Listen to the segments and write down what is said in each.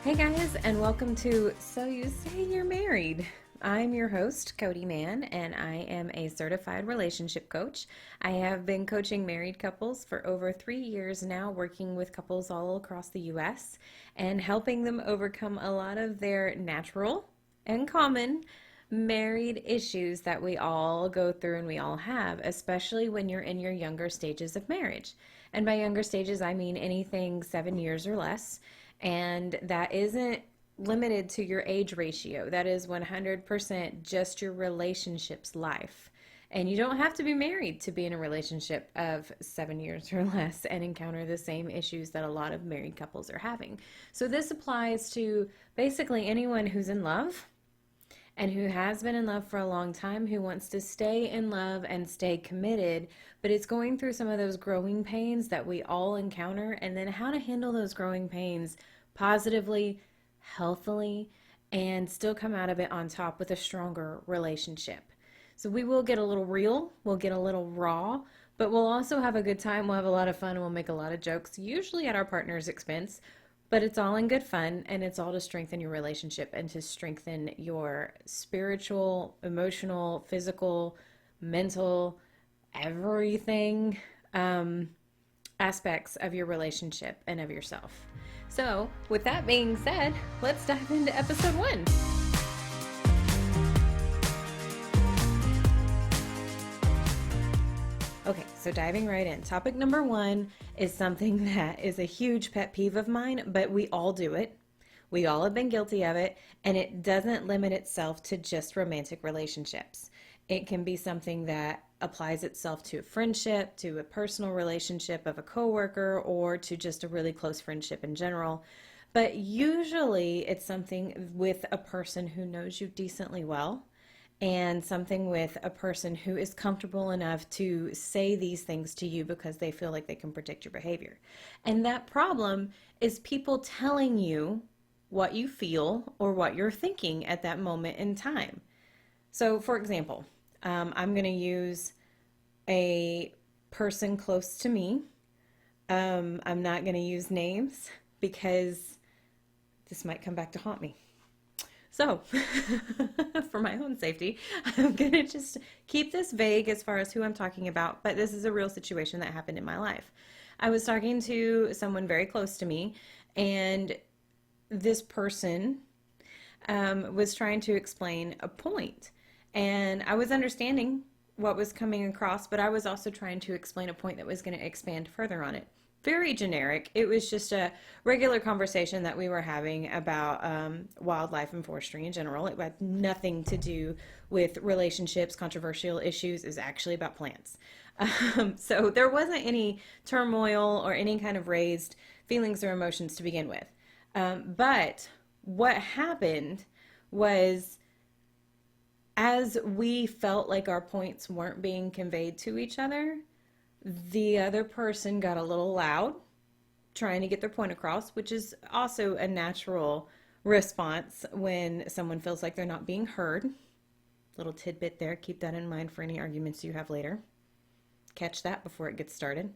Hey guys, and welcome to So You Say You're Married. I'm your host, Cody Mann, and I am a certified relationship coach. I have been coaching married couples for over 3 years now, working with couples all across the US and helping them overcome a lot of their natural and common married issues that we all go through and we all have, especially when you're in your younger stages of marriage. And by younger stages, I mean anything 7 years or less. And that isn't limited to your age ratio. That is 100% just your relationship's life. And you don't have to be married to be in a relationship of 7 years or less and encounter the same issues that a lot of married couples are having. So this applies to basically anyone who's in love and who has been in love for a long time, who wants to stay in love and stay committed, but it's going through some of those growing pains that we all encounter, and then how to handle those growing pains positively, healthily, and still come out of it on top with a stronger relationship. So we will get a little real, we'll get a little raw, but we'll also have a good time, we'll have a lot of fun, and we'll make a lot of jokes, usually at our partner's expense. But it's all in good fun, and it's all to strengthen your relationship and to strengthen your spiritual, emotional, physical, mental, everything aspects of your relationship and of yourself. So, with that being said, let's dive into episode 1. Okay, so diving right in. Topic number 1 is something that is a huge pet peeve of mine, but we all do it. We all have been guilty of it, and it doesn't limit itself to just romantic relationships. It can be something that applies itself to a friendship, to a personal relationship of a coworker, or to just a really close friendship in general. But usually it's something with a person who knows you decently well, and something with a person who is comfortable enough to say these things to you because they feel like they can predict your behavior. And that problem is people telling you what you feel or what you're thinking at that moment in time. So, for example, I'm going to use a person close to me. I'm not going to use names because this might come back to haunt me. So, for my own safety, I'm going to just keep this vague as far as who I'm talking about, but this is a real situation that happened in my life. I was talking to someone very close to me, and this person was trying to explain a point, and I was understanding what was coming across, but I was also trying to explain a point that was going to expand further on it. Very generic. It was just a regular conversation that we were having about wildlife and forestry in general. It had nothing to do with relationships, controversial issues. It was actually about plants. So there wasn't any turmoil or any kind of raised feelings or emotions to begin with. But what happened was, as we felt like our points weren't being conveyed to each other, the other person got a little loud trying to get their point across, which is also a natural response when someone feels like they're not being heard. Little tidbit there, keep that in mind for any arguments you have later. Catch that before it gets started.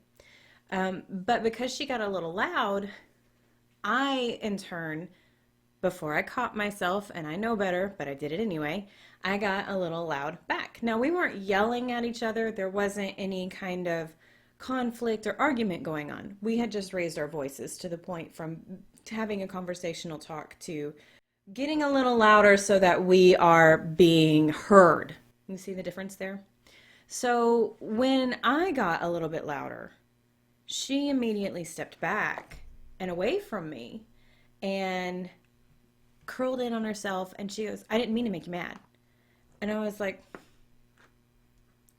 But because she got a little loud, I, in turn, before I caught myself, and I know better, but I did it anyway, I got a little loud back. Now, we weren't yelling at each other. There wasn't any kind of conflict or argument going on. We had just raised our voices to the point from having a conversational talk to getting a little louder so that we are being heard. You see the difference there? So when I got a little bit louder, she immediately stepped back and away from me and curled in on herself, and she goes, "I didn't mean to make you mad." And I was like,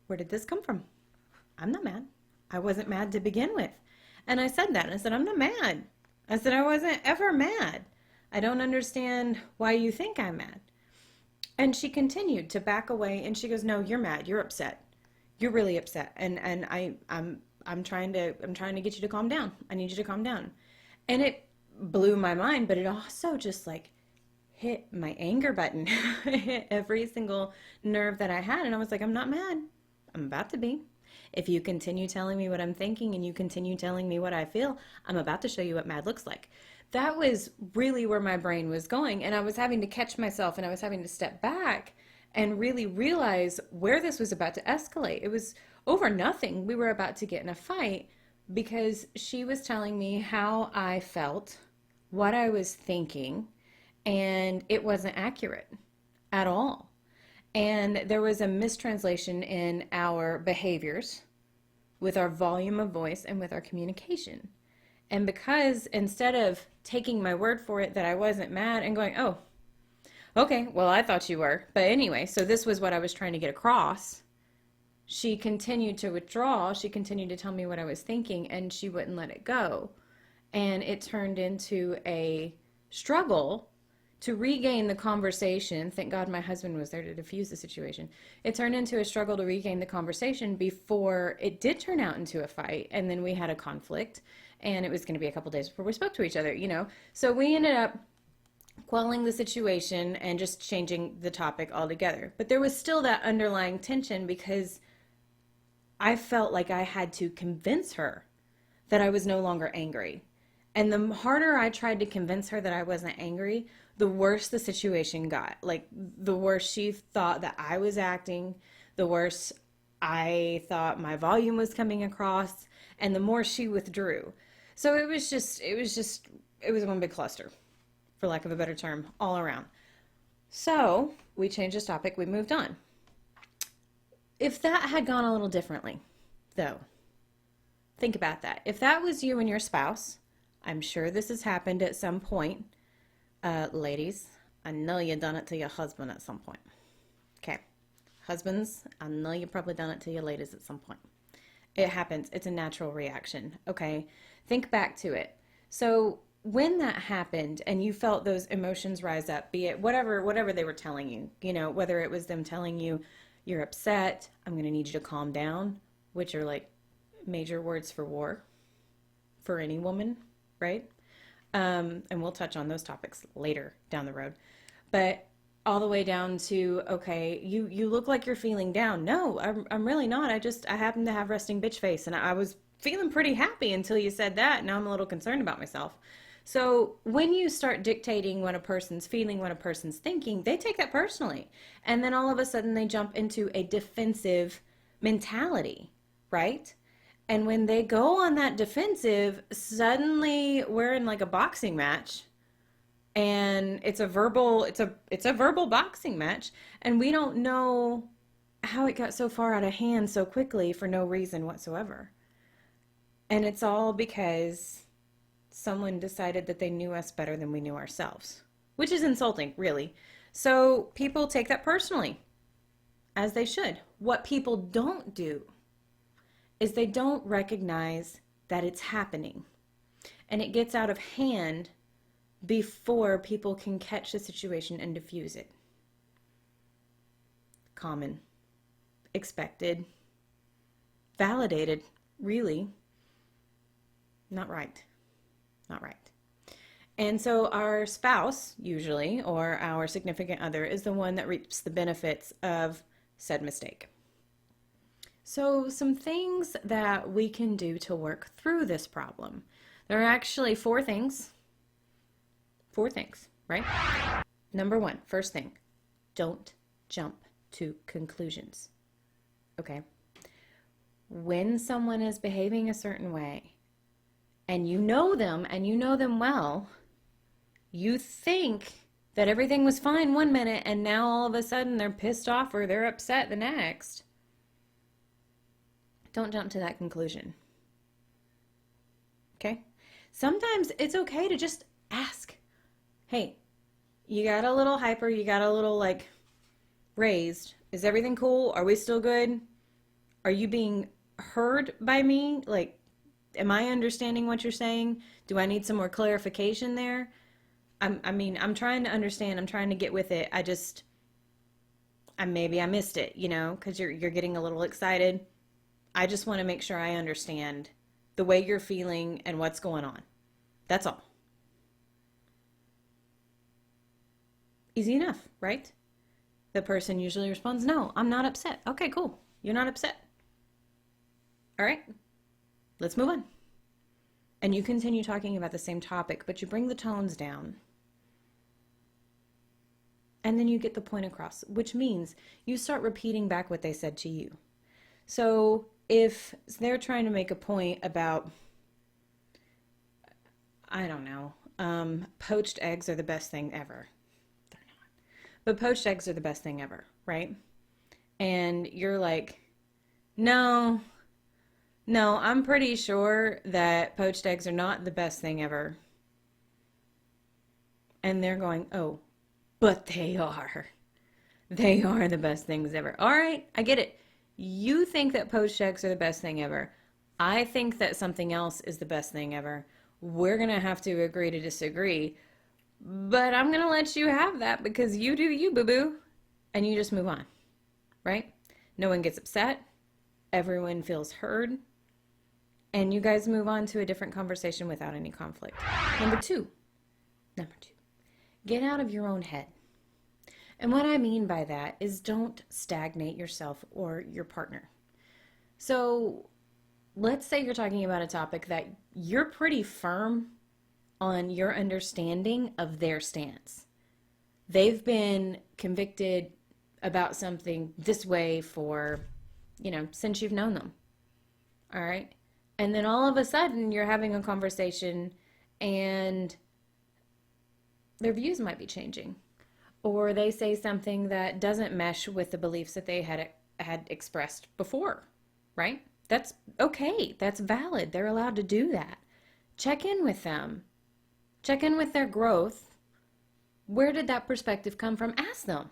where did this come from? I'm not mad. I wasn't mad to begin with. And I said that. I said, I'm not mad. I said, I wasn't ever mad. I don't understand why you think I'm mad. And she continued to back away, and she goes, "No, you're mad. You're upset. You're really upset. And I'm trying to get you to calm down. I need you to calm down." And it blew my mind, but it also just like hit my anger button. It hit every single nerve that I had. And I was like, I'm not mad. I'm about to be. If you continue telling me what I'm thinking and you continue telling me what I feel, I'm about to show you what mad looks like. that was really where my brain was going. And I was having to catch myself and I was having to step back and really realize where this was about to escalate. It was over nothing. We were about to get in a fight because she was telling me how I felt, what I was thinking, and it wasn't accurate at all. And there was a mistranslation in our behaviors with our volume of voice and with our communication. And because instead of taking my word for it that I wasn't mad and going, oh, okay, well, I thought you were. But anyway, so this was what I was trying to get across. She continued to withdraw. She continued to tell me what I was thinking, and she wouldn't let it go. And it turned into a struggle to regain the conversation. Thank God my husband was there to diffuse the situation. It turned into a struggle to regain the conversation before it did turn out into a fight. And then we had a conflict, and it was going to be a couple days before we spoke to each other, you know. So we ended up quelling the situation and just changing the topic altogether. But there was still that underlying tension because I felt like I had to convince her that I was no longer angry. And the harder I tried to convince her that I wasn't angry, the worse the situation got. Like, the worse she thought that I was acting, the worse I thought my volume was coming across, and the more she withdrew. So it was one big cluster, for lack of a better term, all around. So we changed this topic, we moved on. If that had gone a little differently, though, think about that. If that was you and your spouse, I'm sure this has happened at some point. Ladies, I know you done it to your husband at some point. Okay. Husbands, I know you probably done it to your ladies at some point. It happens. It's a natural reaction. Okay. Think back to it. So when that happened and you felt those emotions rise up, be it whatever they were telling you, you know, whether it was them telling you you're upset, I'm going to need you to calm down, which are like major words for war for any woman, right? And we'll touch on those topics later down the road. But all the way down to, okay, you look like you're feeling down. No, I'm really not. I happen to have resting bitch face, and I was feeling pretty happy until you said that. Now I'm a little concerned about myself. So when you start dictating what a person's feeling, what a person's thinking, they take that personally. And then all of a sudden they jump into a defensive mentality, right? And when they go on that defensive, suddenly we're in like a boxing match, and it's a verbal boxing match, and we don't know how it got so far out of hand so quickly for no reason whatsoever. And it's all because someone decided that they knew us better than we knew ourselves, which is insulting, really. So people take that personally, as they should. What people don't do is they don't recognize that it's happening, and it gets out of hand before people can catch the situation and diffuse it. Common, expected, validated, really. Not right. Not right. And so our spouse, usually, or our significant other, is the one that reaps the benefits of said mistake. So some things that we can do to work through this problem. There are actually four things. Four things, right? Number one, first thing, don't jump to conclusions. Okay? When someone is behaving a certain way, and you know them well, you think that everything was fine one minute, and now all of a sudden they're pissed off or they're upset the next. Don't jump to that conclusion. Okay? Sometimes it's okay to just ask, hey, you got a little hyper, you got a little like raised. Is everything cool? Are we still good? Are you being heard by me? Like, am I understanding what you're saying? Do I need some more clarification there? I'm trying to understand. I'm trying to get with it. Maybe I missed it, you know, because you're getting a little excited. I just want to make sure I understand the way you're feeling and what's going on. That's all. Easy enough, right? The person usually responds, no, I'm not upset. Okay, cool. You're not upset. All right, let's move on. and you continue talking about the same topic, but you bring the tones down. And then you get the point across, which means you start repeating back what they said to you. So if they're trying to make a point about, I don't know, poached eggs are the best thing ever. They're not. But poached eggs are the best thing ever, right? And you're like, no, I'm pretty sure that poached eggs are not the best thing ever. And they're going, oh, but they are. They are the best things ever. All right, I get it. You think that poached eggs are the best thing ever. I think that something else is the best thing ever. We're going to have to agree to disagree. But I'm going to let you have that because you do you, boo-boo. And you just move on, right? No one gets upset. Everyone feels heard. And you guys move on to a different conversation without any conflict. Number two, get out of your own head. And what I mean by that is don't stagnate yourself or your partner. So let's say you're talking about a topic that you're pretty firm on your understanding of their stance. They've been convicted about something this way for, since you've known them. All right? And then all of a sudden you're having a conversation and their views might be changing. Or they say something that doesn't mesh with the beliefs that they had expressed before, right? That's okay. That's valid. They're allowed to do that. Check in with them. Check in with their growth. Where did that perspective come from? Ask them.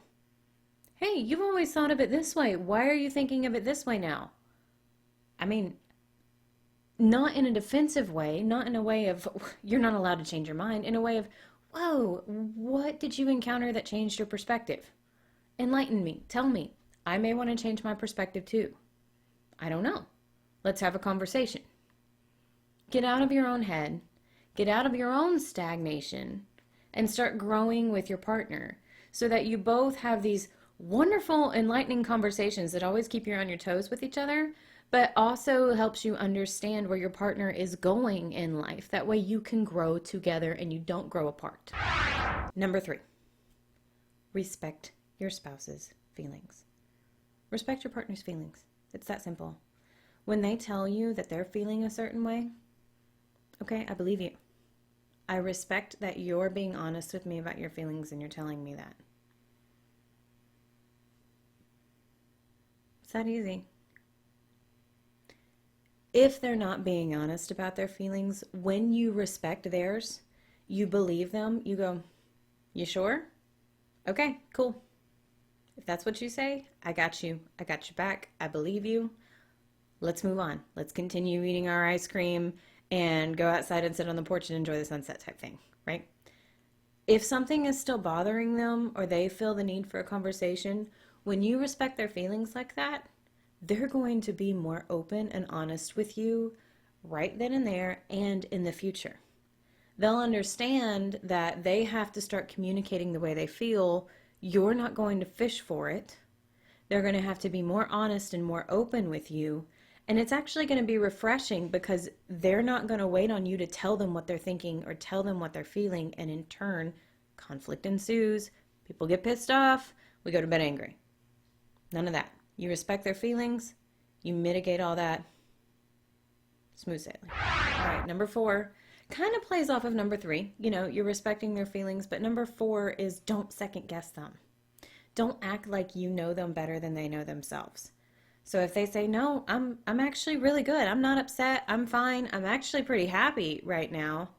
Hey, you've always thought of it this way. Why are you thinking of it this way now? I mean, not in a defensive way, not in a way of you're not allowed to change your mind, in a way of, whoa, what did you encounter that changed your perspective? Enlighten me. Tell me. I may want to change my perspective too. I don't know. Let's have a conversation. Get out of your own head. Get out of your own stagnation and start growing with your partner so that you both have these wonderful, enlightening conversations that always keep you on your toes with each other, but also helps you understand where your partner is going in life. That way you can grow together and you don't grow apart. Number 3, respect your spouse's feelings. Respect your partner's feelings. It's that simple. When they tell you that they're feeling a certain way, okay, I believe you. I respect that you're being honest with me about your feelings and you're telling me that. It's that easy. If they're not being honest about their feelings, when you respect theirs, you believe them, you go, you sure? Okay, cool. If that's what you say, I got you. I got your back. I believe you. Let's move on. Let's continue eating our ice cream and go outside and sit on the porch and enjoy the sunset type thing, right? If something is still bothering them or they feel the need for a conversation, when you respect their feelings like that, they're going to be more open and honest with you right then and there and in the future. They'll understand that they have to start communicating the way they feel. You're not going to fish for it. They're going to have to be more honest and more open with you. And it's actually going to be refreshing because they're not going to wait on you to tell them what they're thinking or tell them what they're feeling. And in turn, conflict ensues. People get pissed off. We go to bed angry. None of that. You respect their feelings. You mitigate all that. Smooth sailing. All right, number 4 kind of plays off of number 3. You're respecting their feelings, but number 4 is don't second guess them. Don't act like you know them better than they know themselves. So if they say, no, I'm actually really good. I'm not upset. I'm fine. I'm actually pretty happy right now.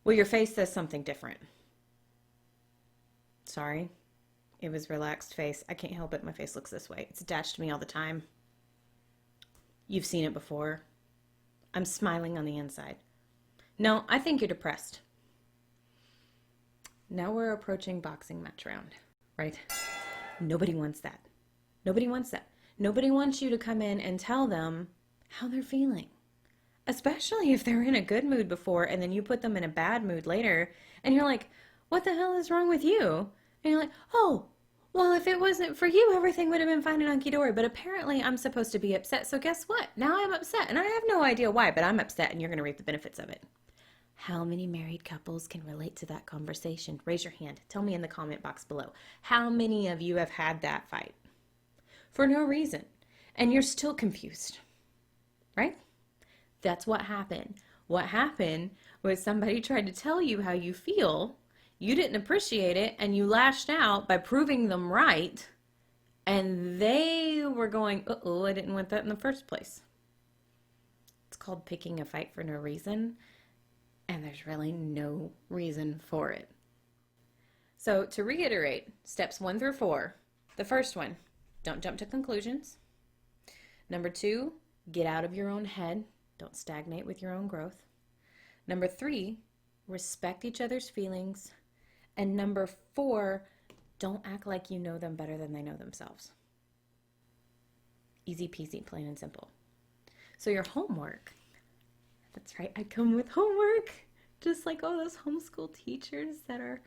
Well, your face says something different. Sorry. It was relaxed face. I can't help it. My face looks this way. It's attached to me all the time. You've seen it before. I'm smiling on the inside. No, I think you're depressed. Now we're approaching boxing match round, right? Nobody wants that. Nobody wants that. Nobody wants you to come in and tell them how they're feeling. Especially if they're in a good mood before and then you put them in a bad mood later and you're like, what the hell is wrong with you? And you're like, oh, well, if it wasn't for you, everything would have been fine and hunky-dory. But apparently I'm supposed to be upset. So guess what? Now I'm upset. And I have no idea why, but I'm upset and you're going to reap the benefits of it. How many married couples can relate to that conversation? Raise your hand. Tell me in the comment box below. How many of you have had that fight for no reason and you're still confused, right? That's what happened. What happened was somebody tried to tell you how you feel, you didn't appreciate it, and you lashed out by proving them right, and they were going, uh-oh, I didn't want that in the first place. It's called picking a fight for no reason, and there's really no reason for it. So to reiterate, steps 1 through 4, the first one, don't jump to conclusions. Number 2, get out of your own head. Don't stagnate with your own growth. Number 3, respect each other's feelings. And number 4, don't act like you know them better than they know themselves. Easy peasy, plain and simple. So your homework, that's right, I come with homework, just like all those homeschool teachers that are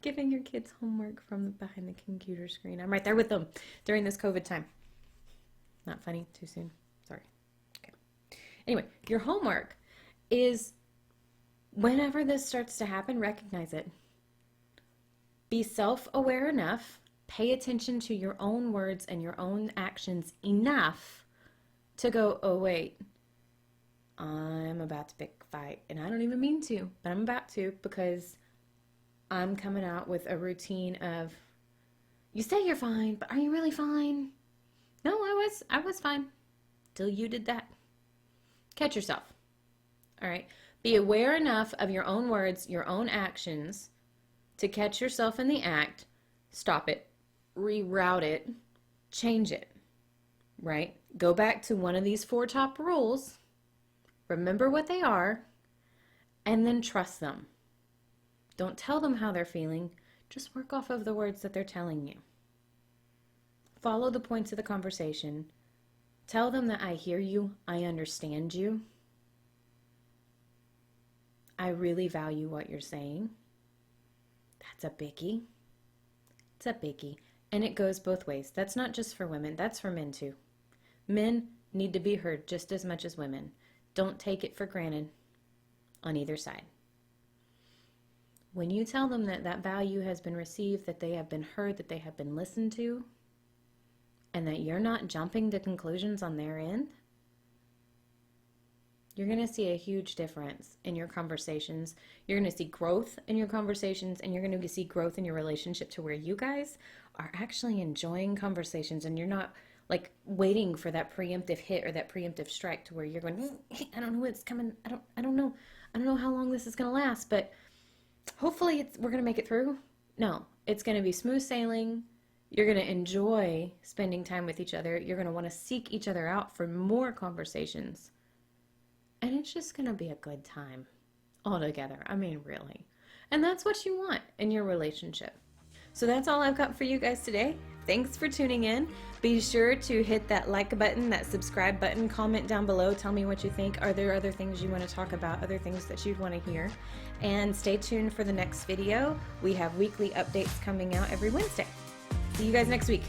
giving your kids homework from behind the computer screen. I'm right there with them during this COVID time. Not funny, too soon, sorry. Okay. Anyway, your homework is whenever this starts to happen, recognize it. Be self-aware enough, pay attention to your own words and your own actions enough to go, oh wait, I'm about to pick a fight. And I don't even mean to, but I'm about to, because I'm coming out with a routine of, you say you're fine, but are you really fine? No, I was fine till you did that. Catch yourself. All right. Be aware enough of your own words, your own actions to catch yourself in the act, stop it, reroute it, change it, right? Go back to one of these 4 top rules, remember what they are, and then trust them. Don't tell them how they're feeling, just work off of the words that they're telling you. Follow the points of the conversation. Tell them that I hear you, I understand you. I really value what you're saying. That's a biggie. It's a biggie. And it goes both ways. That's not just for women, that's for men too. Men need to be heard just as much as women. Don't take it for granted on either side. When you tell them that that value has been received, that they have been heard, that they have been listened to, and that you're not jumping to conclusions on their end, you're going to see a huge difference in your conversations. You're going to see growth in your conversations, and you're going to see growth in your relationship to where you guys are actually enjoying conversations, and you're not like waiting for that preemptive hit or that preemptive strike to where you're going, I don't know what's coming. I don't know how long this is going to last, but hopefully we're going to make it through. No, it's going to be smooth sailing. You're going to enjoy spending time with each other. You're going to want to seek each other out for more conversations. And it's just going to be a good time all together. I mean, really. And that's what you want in your relationship. So that's all I've got for you guys today. Thanks for tuning in. Be sure to hit that like button, that subscribe button, comment down below. Tell me what you think. Are there other things you want to talk about, other things that you'd want to hear? And stay tuned for the next video. We have weekly updates coming out every Wednesday. See you guys next week.